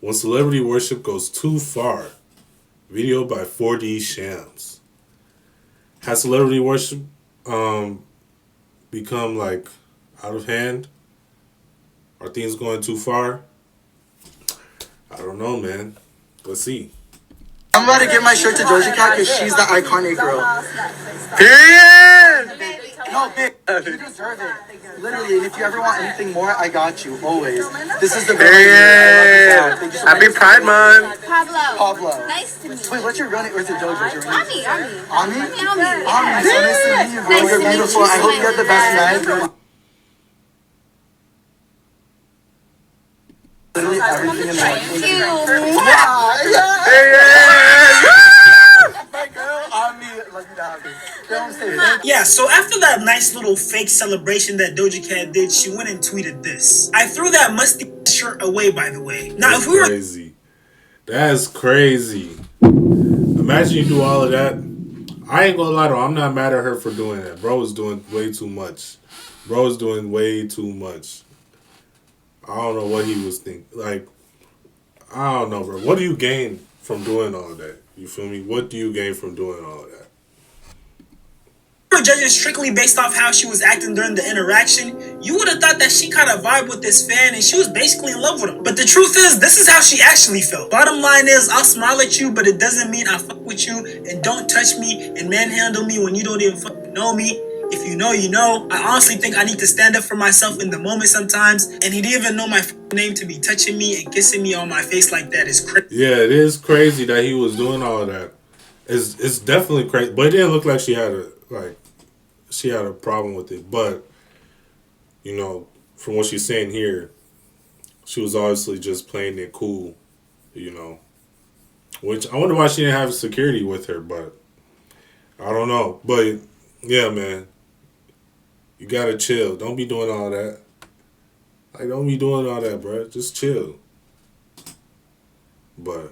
When celebrity worship goes too far. Video by 4D Shams. Has celebrity worship um become like out of hand? Are things going too far? I don't know, man. Let's see. I'm about to give my shirt to Doja Cat because she's the iconic girl. Period! No, bitch, you deserve it. Literally, and if you ever want anything more, I got you, always. This is the Period! Happy Pride Month! Pablo. Nice to meet you. Wait, what's your real name? Or is it Doja? Your name? Ami. Ami? Ami, so nice to meet you, bro. Nice You're to meet beautiful. you. I hope you have the best night. Literally everything in life. Thank you. My girl, Ami, love you to have me. Don't say it. Yeah, so after that nice little fake celebration that Doja Cat did, she went and tweeted this. I threw that musty shirt away, by the way. Now, That's if we were crazy. That's crazy. Imagine you do all of that. I ain't gonna lie though, I'm not mad at her for doing that. Bro is doing way too much. Bro is doing way too much. I don't know what he was thinking. Like, I don't know, bro. What do you gain from doing all of that? You feel me? What do you gain from doing all of that? judging strictly based off how she was acting during the interaction, you would have thought that she kind of vibed with this fan and she was basically in love with him. But the truth is, this is how she actually felt. Bottom line is, I'll smile at you, but it doesn't mean I fuck with you, and don't touch me and manhandle me when you don't even fucking know me. If you know, you know. I honestly think I need to stand up for myself in the moment sometimes, and he didn't even know my name to be touching me and kissing me on my face like that is crazy. Yeah, it is crazy that he was doing all of that. It's definitely crazy, but it didn't look like she had a problem with it. But you know, from what she's saying here, she was obviously just playing it cool. You know, which I wonder why she didn't have security with her, but I don't know. But yeah, man, you gotta chill. Don't be doing all that. Like, don't be doing all that, bro. Just chill. But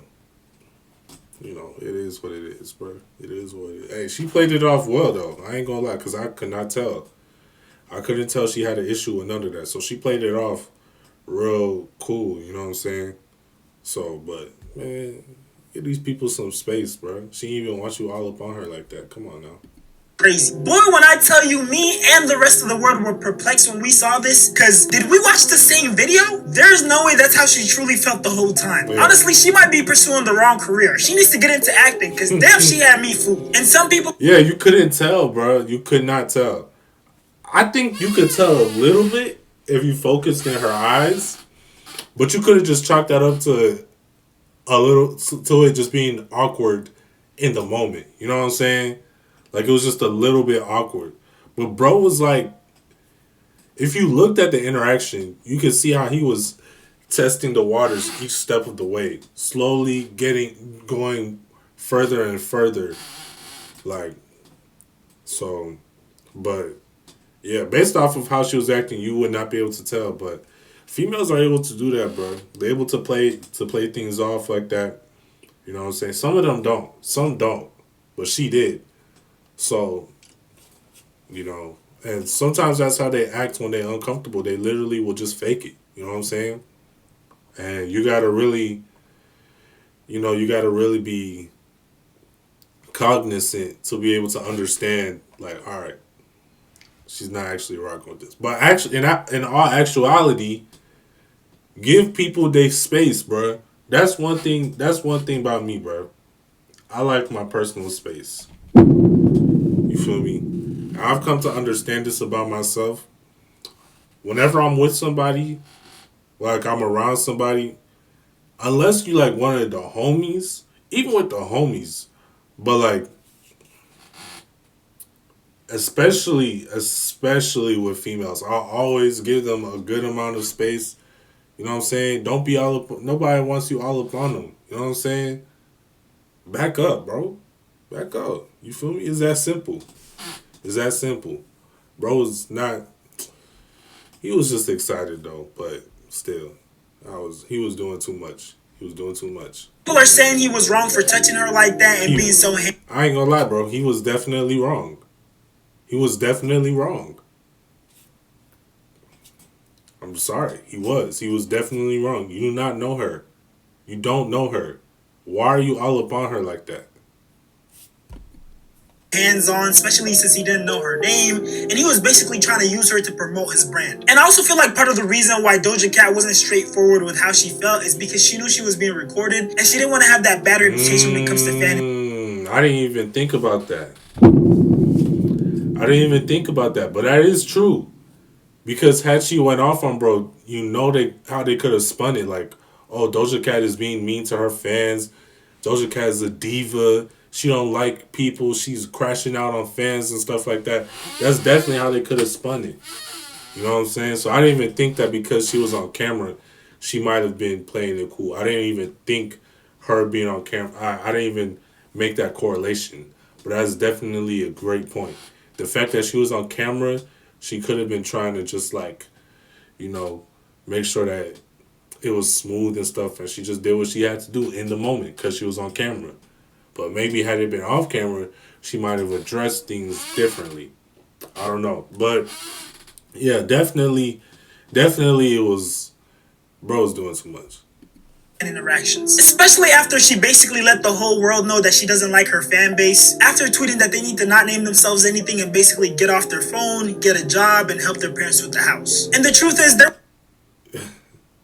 you know, it is what it is, bro. It is what it is. Hey, she played it off well, though. I ain't gonna lie, because I could not tell. I couldn't tell she had an issue with none of that. So she played it off real cool, you know what I'm saying? So, but, man, give these people some space, bro. She didn't even want you all up on her like that. Come on now. Crazy. Boy, when I tell you, me and the rest of the world were perplexed when we saw this, because did we watch the same video? There's no way that's how she truly felt the whole time. Yeah. Honestly, she might be pursuing the wrong career. She needs to get into acting, because damn, she had me fooled. And some people... Yeah, you couldn't tell, bro. You could not tell. I think you could tell a little bit if you focused in her eyes, but you could have just chalked that up to to it just being awkward in the moment. You know what I'm saying? Like, it was just a little bit awkward. But bro was like, if you looked at the interaction, you could see how he was testing the waters each step of the way, slowly going further and further. Like, so, but yeah, based off of how she was acting, you would not be able to tell. But females are able to do that, bro. They're able to play things off like that. You know what I'm saying? Some of them don't. Some don't. But she did. So, you know, and sometimes that's how they act when they're uncomfortable. They literally will just fake it. You know what I'm saying? And you gotta really, be cognizant to be able to understand, like, all right, she's not actually rocking with this. But actually, in all actuality, give people their space, bro. That's one thing about me, bro. I like my personal space. You feel me? I've come to understand this about myself. Whenever I'm with somebody, like I'm around somebody, unless you like one of the homies, even with the homies, but like, especially with females, I'll always give them a good amount of space. You know what I'm saying? Don't be all up. Nobody wants you all up on them. You know what I'm saying? Back up, bro. Back up. You feel me? It's that simple. It's that simple. Bro was not. He was just excited though, but still, he was doing too much. He was doing too much. People are saying he was wrong for touching her like that and being so... I ain't gonna lie, bro. He was definitely wrong. He was definitely wrong. I'm sorry. He was. He was definitely wrong. You do not know her. You don't know her. Why are you all up on her like that? Hands-on, especially since he didn't know her name, and he was basically trying to use her to promote his brand. And I also feel like part of the reason why Doja Cat wasn't straightforward with how she felt is because she knew she was being recorded, and she didn't want to have that bad reputation when it comes to fan. I didn't even think about that. But that is true. Because had she went off on bro, you know how they could have spun it. Like, oh, Doja Cat is being mean to her fans. Doja Cat is a diva. She don't like people. She's crashing out on fans and stuff like that. That's definitely how they could have spun it. You know what I'm saying? So I didn't even think that because she was on camera, she might have been playing it cool. I didn't even think her being on camera. I didn't even make that correlation. But that's definitely a great point. The fact that she was on camera, she could have been trying to just like, you know, make sure that it was smooth and stuff. And she just did what she had to do in the moment because she was on camera. But maybe had it been off camera, she might have addressed things differently. I don't know. But yeah, definitely it was bro's doing too much. Interactions, especially after she basically let the whole world know that she doesn't like her fan base, after tweeting that they need to not name themselves anything and basically get off their phone, get a job, and help their parents with the house. And the truth is, there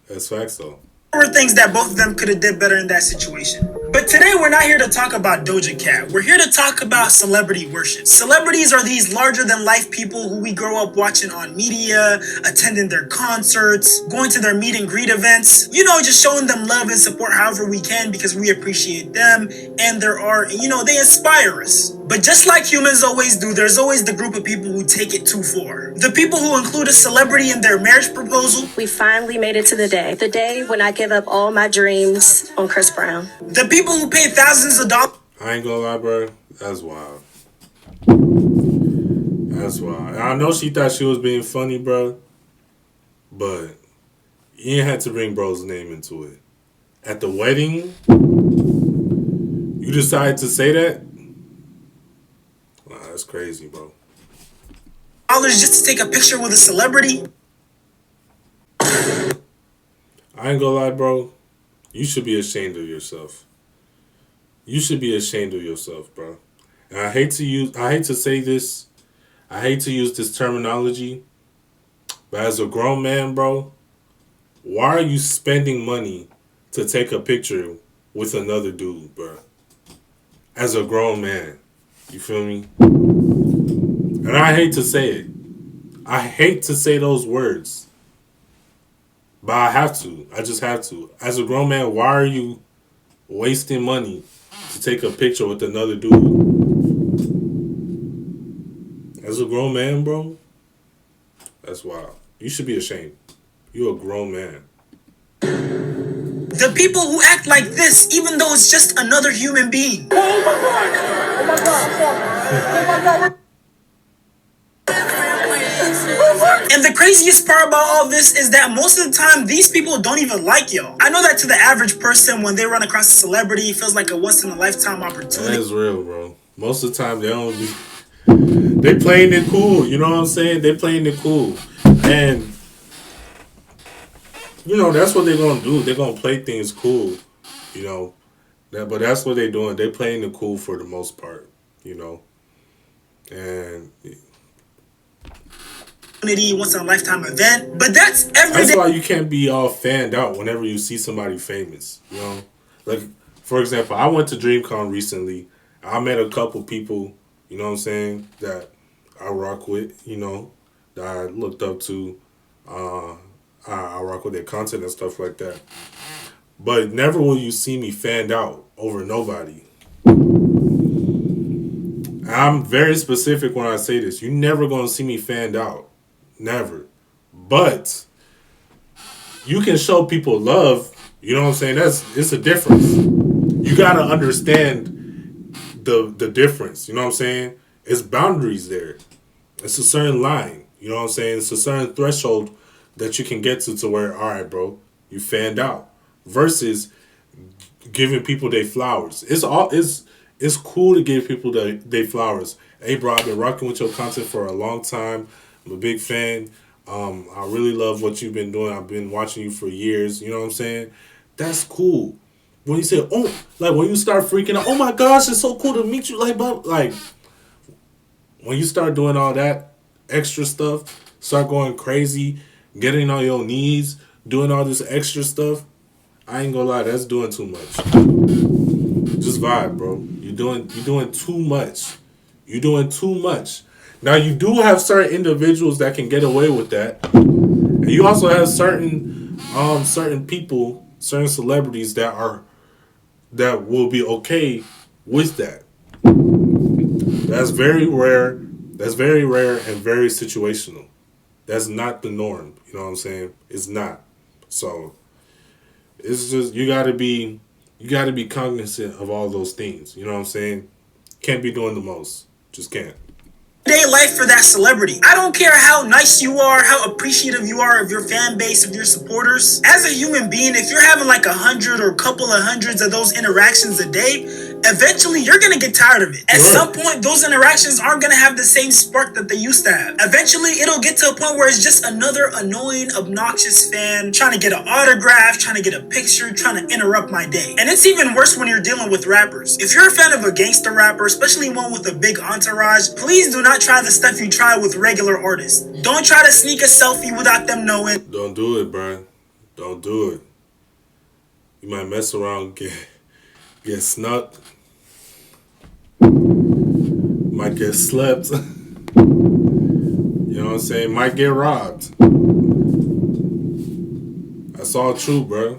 That's facts though. were things that both of them could have did better in that situation. But today we're not here to talk about Doja Cat. We're here to talk about celebrity worship. Celebrities are these larger than life people who we grow up watching on media, attending their concerts, going to their meet and greet events, you know, just showing them love and support however we can because we appreciate them and their art, and you know, they inspire us. But just like humans always do, there's always the group of people who take it too far. The people who include a celebrity in their marriage proposal. We finally made it to the day when I give up all my dreams on Chris Brown. The people who pay thousands of dollars. I ain't gonna lie, bro. That's wild. That's wild. I know she thought she was being funny, bro. But you ain't had to bring bro's name into it. At the wedding, you decided to say that? Wow, that's crazy, bro. Dollars just to take a picture with a celebrity. I ain't gonna lie, bro. You should be ashamed of yourself. You should be ashamed of yourself, bro. And I hate to say this. I hate to use this terminology. But as a grown man, bro, why are you spending money to take a picture with another dude, bro? As a grown man. You feel me? And I hate to say it. I hate to say those words. But I have to. I just have to. As a grown man, why are you wasting money to take a picture with another dude? As a grown man, bro, that's wild. You should be ashamed. You're a grown man. The people who act like this, even though it's just another human being. Oh my God. Oh my God. Oh my God. And the craziest part about all this is that most of the time, these people don't even like y'all. I know that to the average person, when they run across a celebrity, it feels like a once-in-a-lifetime opportunity. That is real, bro. Most of the time, they don't be... They playing it cool, you know what I'm saying? They playing it cool. And, you know, that's what they're going to do. They're going to play things cool, you know. But that's what they're doing. They're playing it cool for the most part, you know. And... once in a lifetime event, but that's every That's day. why you can't be all fanned out whenever you see somebody famous, you know. Like, for example, I went to DreamCon recently. I met a couple people, you know what I'm saying, that I rock with, you know, that I looked up to. I rock with their content and stuff like that. But never will you see me fanned out over nobody. I'm very specific when I say this. You're never going to see me fanned out. Never. But you can show people love. You know what I'm saying? It's a difference. You got to understand the difference. You know what I'm saying? It's boundaries there. It's a certain line. You know what I'm saying? It's a certain threshold that you can get to where, all right, bro, you fanned out. Versus giving people their flowers. It's cool to give people their flowers. Hey, bro, I've been rocking with your content for a long time. I'm a big fan. I really love what you've been doing. I've been watching you for years. You know what I'm saying? That's cool. when you say, oh, like when you start freaking out, oh my gosh, it's so cool to meet you, like when you start doing all that extra stuff, start going crazy, getting on your knees, doing all this extra stuff, I ain't gonna lie, that's doing too much. Just vibe, bro. You're doing too much. You're doing too much. Now you do have certain individuals that can get away with that. And you also have certain people, certain celebrities that will be okay with that. That's very rare. That's very rare and very situational. That's not the norm. You know what I'm saying? It's not. So it's just you gotta be cognizant of all those things. You know what I'm saying? Can't be doing the most. Just can't. Day life for that celebrity. I don't care how nice you are, how appreciative you are of your fan base, of your supporters. As a human being, if you're having like 100 or a couple of hundreds of those interactions a day, eventually you're gonna get tired of it. At some point, those interactions aren't gonna have the same spark that they used to have. Eventually, it'll get to a point where it's just another annoying, obnoxious fan trying to get an autograph, trying to get a picture, trying to interrupt my day. And it's even worse when you're dealing with rappers. If you're a fan of a gangster rapper, especially one with a big entourage, please do not try the stuff you try with regular artists. Don't try to sneak a selfie without them knowing. Don't do it, bro. Don't do it. You might mess around, get snuck, might get slept. You know what I'm saying? Might get robbed. That's all true, bro.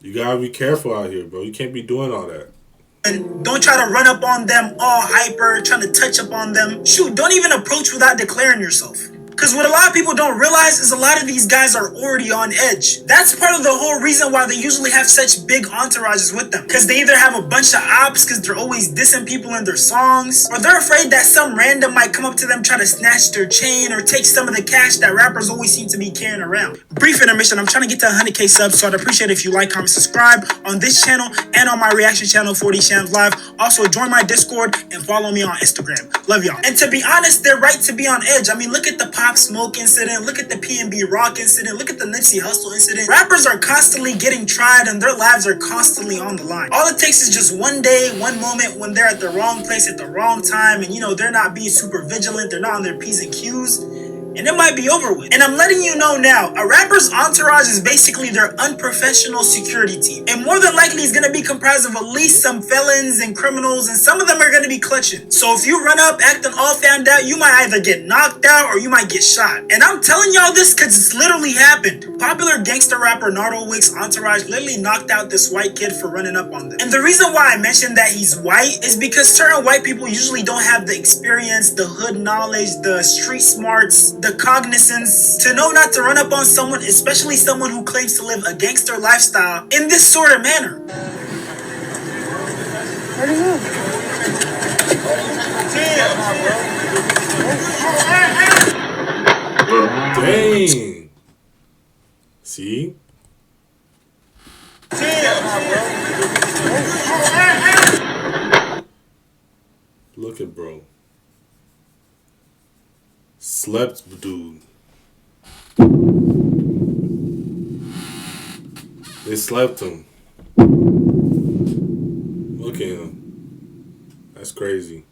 You gotta be careful out here, bro. You can't be doing all that. And don't try to run up on them all hyper, trying to touch up on them. Shoot, don't even approach without declaring yourself. Because what a lot of people don't realize is a lot of these guys are already on edge. That's part of the whole reason why they usually have such big entourages with them. Because they either have a bunch of ops because they're always dissing people in their songs, or they're afraid that some random might come up to them, try to snatch their chain or take some of the cash that rappers always seem to be carrying around. Brief intermission. I'm trying to get to 100K subs, so I'd appreciate it if you like, comment, subscribe on this channel and on my reaction channel, 4D Shams Live. Also, join my Discord and follow me on Instagram. Love y'all. And to be honest, they're right to be on edge. I mean, look at the Pop Smoke incident, look at the PNB Rock incident, look at the Nipsey Hussle incident. Rappers are constantly getting tried and their lives are constantly on the line. All it takes is just one day, one moment when they're at the wrong place at the wrong time and, you know, they're not being super vigilant, they're not on their P's and Q's, and it might be over with. And I'm letting you know now, a rapper's entourage is basically their unprofessional security team. And more than likely is going to be comprised of at least some felons and criminals, and some of them are going to be clutching. So if you run up acting all fanned out, you might either get knocked out or you might get shot. And I'm telling y'all this because it's literally happened. Popular gangster rapper Nardo Wick's entourage literally knocked out this white kid for running up on them. And the reason why I mentioned that he's white is because certain white people usually don't have the experience, the hood knowledge, the street smarts, the cognizance to know not to run up on someone, especially someone who claims to live a gangster lifestyle, in this sort of manner. Dang. See? Look at bro. Slept dude. They slept him. Look at him. That's crazy.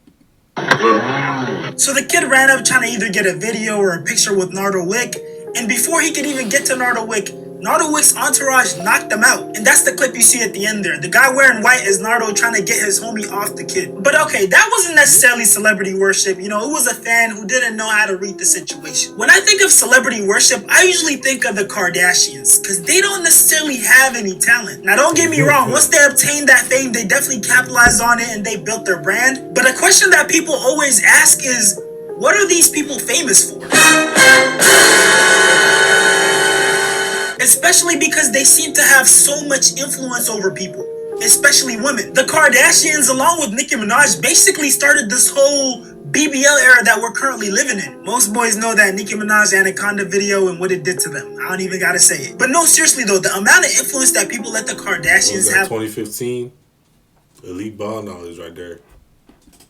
So the kid ran up trying to either get a video or a picture with Nardo Wick, and before he could even get to Nardo Wick, Nardo Wick's entourage knocked him out. And that's the clip you see at the end there. The guy wearing white is Nardo trying to get his homie off the kid. But okay, that wasn't necessarily celebrity worship. You know, it was a fan who didn't know how to read the situation. When I think of celebrity worship, I usually think of the Kardashians, because they don't necessarily have any talent. Now don't get me wrong, once they obtained that fame, they definitely capitalized on it and they built their brand. But a question that people always ask is, what are these people famous for? Especially because they seem to have so much influence over people, especially women. The Kardashians, along with Nicki Minaj, basically started this whole BBL era that we're currently living in. Most boys know that Nicki Minaj Anaconda video and what it did to them. I don't even gotta say it. But no, seriously though, the amount of influence that people let the Kardashians have. 2015? Elite ball knowledge right there.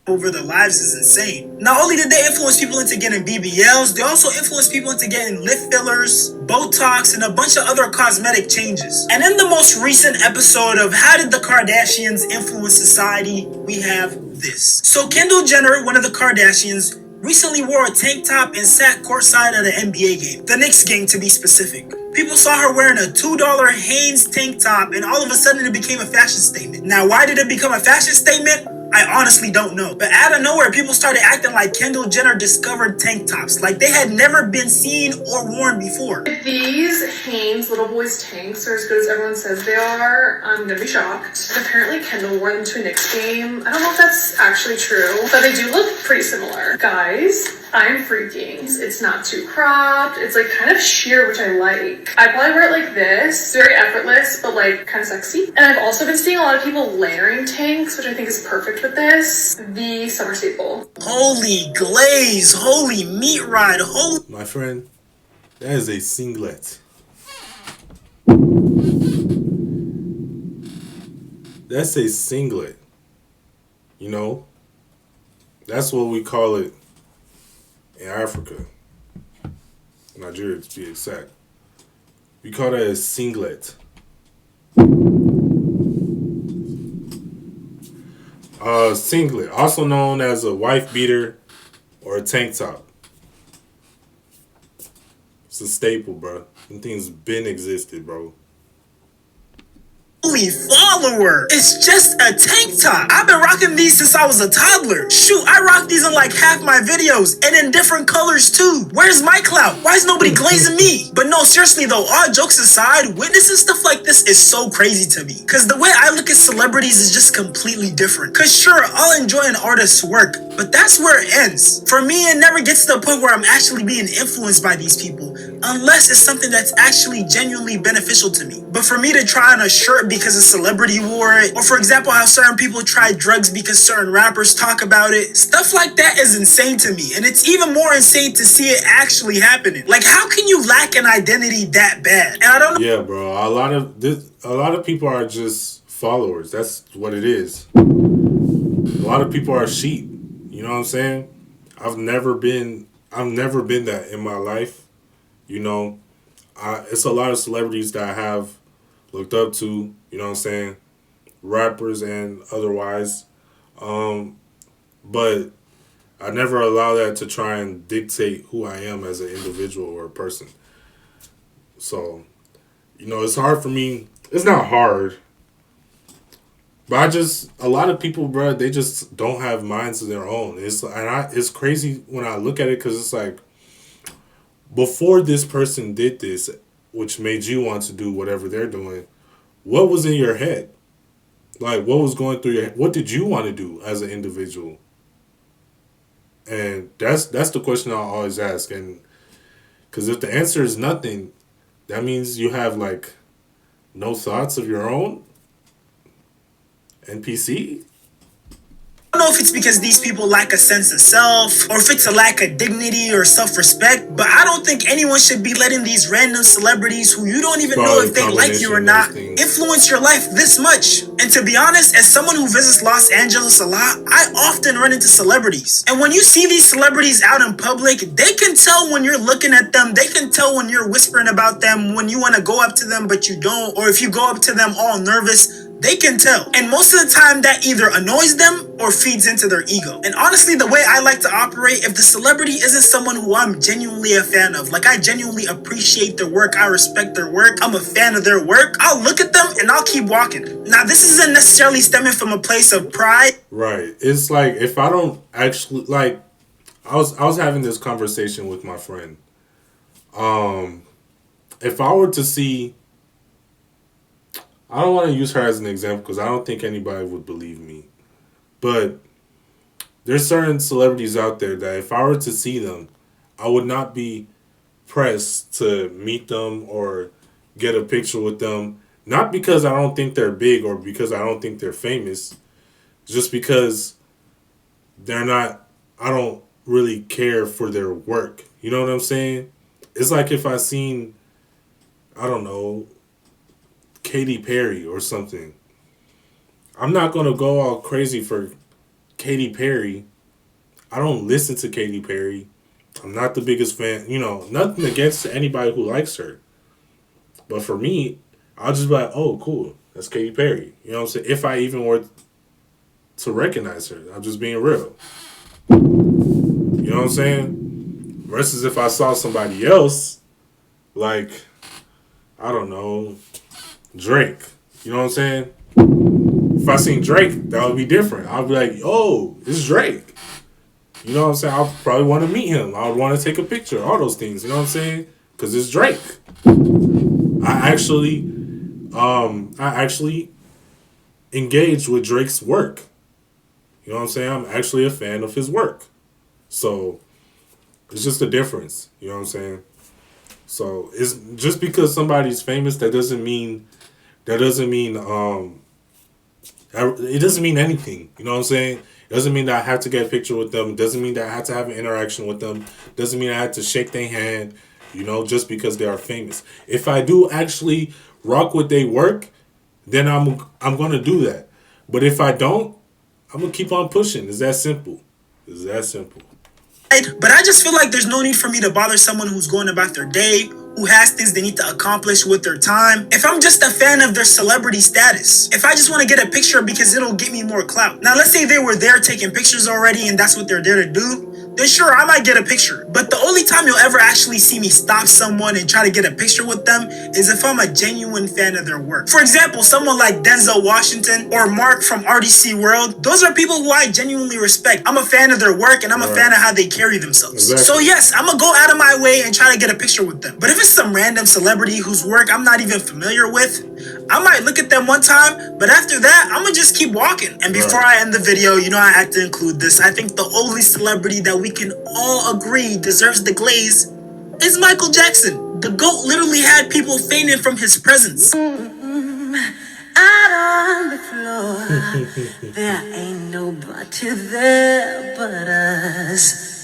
over their lives is insane. Not only did they influence people into getting BBLs, they also influenced people into getting lip fillers, Botox, and a bunch of other cosmetic changes. And in the most recent episode of How Did the Kardashians Influence Society, we have this. So Kendall Jenner, one of the Kardashians, recently wore a tank top and sat courtside at an NBA game. The Knicks game, to be specific. People saw her wearing a $2 Hanes tank top, and all of a sudden it became a fashion statement. Now, why did it become a fashion statement? I honestly don't know. But out of nowhere, people started acting like Kendall Jenner discovered tank tops, like they had never been seen or worn before. If these Hanes little boys tanks are as good as everyone says they are, I'm gonna be shocked. Apparently Kendall wore them to a Knicks game. I don't know if that's actually true, but they do look pretty similar. Guys, I'm freaking. It's not too cropped. It's like kind of sheer, which I like. I probably wear it like this. Very effortless, but like kind of sexy. And I've also been seeing a lot of people layering tanks, which I think is perfect with this. The summer staple. Holy glaze, holy meat ride, holy... My friend, that is a singlet. That's a singlet. You know? That's what we call it in Africa. Nigeria, to be exact. We call that a singlet. Singlet, also known as a wife beater or a tank top. It's a staple, bro. Them things been existed, bro. Holy follower! It's just a tank top. I've been rocking these since I was a toddler. Shoot, I rock these in like half my videos and in different colors too. Where's my clout? Why is nobody glazing me? But no, seriously though, all jokes aside, witnessing stuff like this is so crazy to me. Cause the way I look at celebrities is just completely different. Cause sure, I'll enjoy an artist's work, but that's where it ends. For me, it never gets to the point where I'm actually being influenced by these people, unless it's something that's actually genuinely beneficial to me. But for me to try on a shirt because a celebrity wore it, or for example how certain people try drugs because certain rappers talk about it, stuff like that is insane to me. And it's even more insane to see it actually happening. Like, how can you lack an identity that bad? And I don't know. Yeah, bro. A lot of people are just followers. That's what it is. A lot of people are sheep. You know what I'm saying? I've never been that in my life. You know, it's a lot of celebrities that I have looked up to, you know what I'm saying, rappers and otherwise, but I never allow that to try and dictate who I am as an individual or a person. So, you know, it's hard for me. It's not hard, but a lot of people, bro, they just don't have minds of their own. It's crazy when I look at it, because it's like, before this person did this, which made you want to do whatever they're doing, what was in your head? Like, what was going through your head? What did you want to do as an individual? And that's the question I always ask. And because if the answer is nothing, that means you have, like, no thoughts of your own? NPC? I don't know if it's because these people lack a sense of self, or if it's a lack of dignity or self-respect, but I don't think anyone should be letting these random celebrities who you don't even know if they like you or not influence your life this much. And to be honest, as someone who visits Los Angeles a lot, I often run into celebrities. And when you see these celebrities out in public, they can tell when you're looking at them, they can tell when you're whispering about them, when you want to go up to them but you don't, or if you go up to them all nervous, they can tell. And most of the time that either annoys them or feeds into their ego. And honestly, the way I like to operate, if the celebrity isn't someone who I'm genuinely a fan of, like I genuinely appreciate their work, I respect their work, I'm a fan of their work, I'll look at them and I'll keep walking. Now, this isn't necessarily stemming from a place of pride. Right. It's like, if I don't actually, like, I was having this conversation with my friend. If I were to see, I don't want to use her as an example because I don't think anybody would believe me. But there's certain celebrities out there that if I were to see them, I would not be pressed to meet them or get a picture with them. Not because I don't think they're big or because I don't think they're famous. Just because they're not, I don't really care for their work. You know what I'm saying? It's like if I seen, I don't know, Katy Perry or something. I'm not going to go all crazy for Katy Perry, I don't listen to Katy Perry. I'm not the biggest fan. You know, nothing against anybody who likes her. But for me, I'll just be like, oh, cool. That's Katy Perry. You know what I'm saying? If I even were to recognize her. I'm just being real. You know what I'm saying? Versus if I saw somebody else, like, I don't know, Drake. You know what I'm saying? If I seen Drake, that would be different. I'd be like, oh, it's Drake. You know what I'm saying? I'd probably want to meet him. I would want to take a picture. All those things. You know what I'm saying? Because it's Drake. I actually engaged with Drake's work. You know what I'm saying? I'm actually a fan of his work. So, it's just a difference. You know what I'm saying? So, it's just because somebody's famous, it doesn't mean anything. You know what I'm saying? It doesn't mean that I have to get a picture with them. It doesn't mean that I have to have an interaction with them. It doesn't mean I have to shake their hand, you know, just because they are famous. If I do actually rock with their work, then I'm going to do that. But if I don't, I'm going to keep on pushing. It's that simple. It's that simple. But I just feel like there's no need for me to bother someone who's going about their day, who has things they need to accomplish with their time. If I'm just a fan of their celebrity status, if I just want to get a picture because it'll get me more clout. Now, let's say they were there taking pictures already and that's what they're there to do. Then sure, I might get a picture. But the only time you'll ever actually see me stop someone and try to get a picture with them is if I'm a genuine fan of their work. For example, someone like Denzel Washington or Mark from RDC World, those are people who I genuinely respect. I'm a fan of their work and I'm a fan of how they carry themselves. Exactly. So yes, I'm gonna go out of my way and try to get a picture with them. But if it's some random celebrity whose work I'm not even familiar with, I might look at them one time, but after that, I'm gonna just keep walking. And before I end the video, you know I had to include this. I think the only celebrity that we can all agree deserves the glaze is Michael Jackson. The GOAT literally had people fainting from his presence. Out on the floor, there ain't nobody there but us.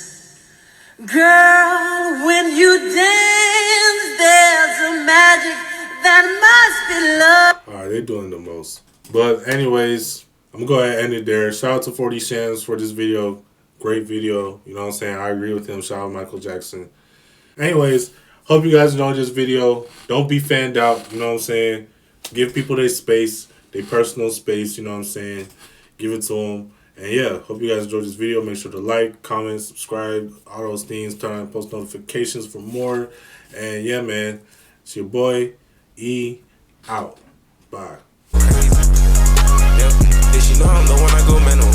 Girl, when you dance, there's a magic that must be love. Alright, they're doing the most. But anyways, I'm going to go ahead and end it there. Shout out to 40 Shams for this video. Great video. You know what I'm saying? I agree with him. Shout out Michael Jackson. Anyways, hope you guys enjoyed this video. Don't be fanned out. You know what I'm saying? Give people their space, their personal space. You know what I'm saying? Give it to them. And yeah, hope you guys enjoyed this video. Make sure to like, comment, subscribe, all those things. Turn on post notifications for more. And yeah, man, it's your boy, E, out. Bye. Yep. Did she know I'm the one I go mental?